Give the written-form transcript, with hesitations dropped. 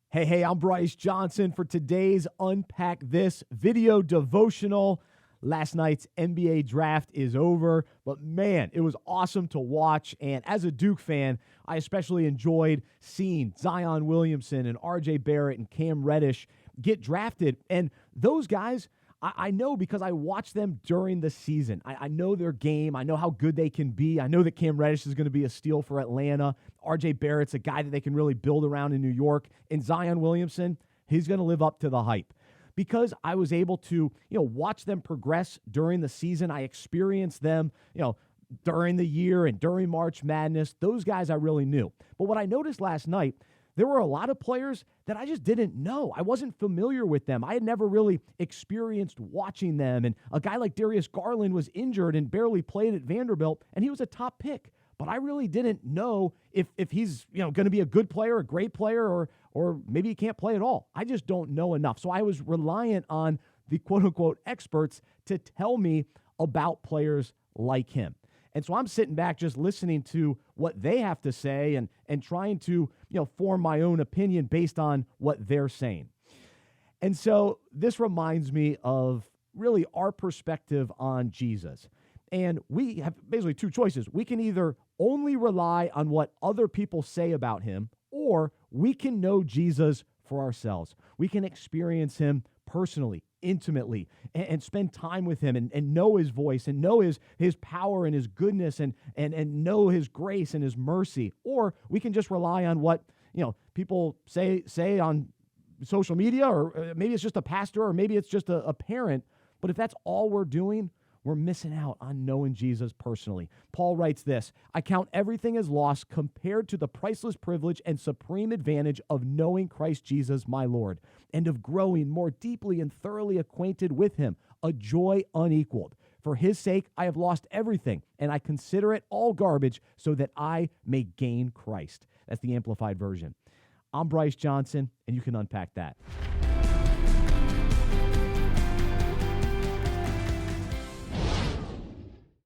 Hey, I'm Bryce Johnson for today's Unpack This video devotional. Last night's NBA draft is over, but man, it was awesome to watch. And as a Duke fan, I especially enjoyed seeing Zion Williamson and RJ Barrett and Cam Reddish get drafted. And those guys, I know because I watched them during the season. I know their game. I know how good they can be. I know that Cam Reddish is going to be a steal for Atlanta. RJ Barrett's a guy that they can really build around in New York. And Zion Williamson, he's going to live up to the hype. Because I was able to, watch them progress during the season. I experienced them, during the year and during March Madness. Those guys I really knew. But what I noticed last night, there were a lot of players that I just didn't know. I wasn't familiar with them. I had never really experienced watching them. And a guy like Darius Garland was injured and barely played at Vanderbilt, and he was a top pick. But I really didn't know if he's going to be a good player, a great player, or maybe he can't play at all. I just don't know enough. So I was reliant on the quote-unquote experts to tell me about players like him. And so I'm sitting back just listening to what they have to say and trying to, form my own opinion based on what they're saying. And so this reminds me of really our perspective on Jesus. And we have basically two choices. We can either only rely on what other people say about him, or we can know Jesus for ourselves. We can experience him personally, intimately, and spend time with him and know his voice and know his power and his goodness and know his grace and his mercy. Or we can just rely on what people say on social media, or maybe it's just a pastor, or maybe it's just a parent. But if that's all we're doing, we're missing out on knowing Jesus personally. Paul writes this: I count everything as loss compared to the priceless privilege and supreme advantage of knowing Christ Jesus my Lord, and of growing more deeply and thoroughly acquainted with him, a joy unequaled. For his sake, I have lost everything, and I consider it all garbage so that I may gain Christ. That's the Amplified Version. I'm Bryce Johnson, and you can unpack that.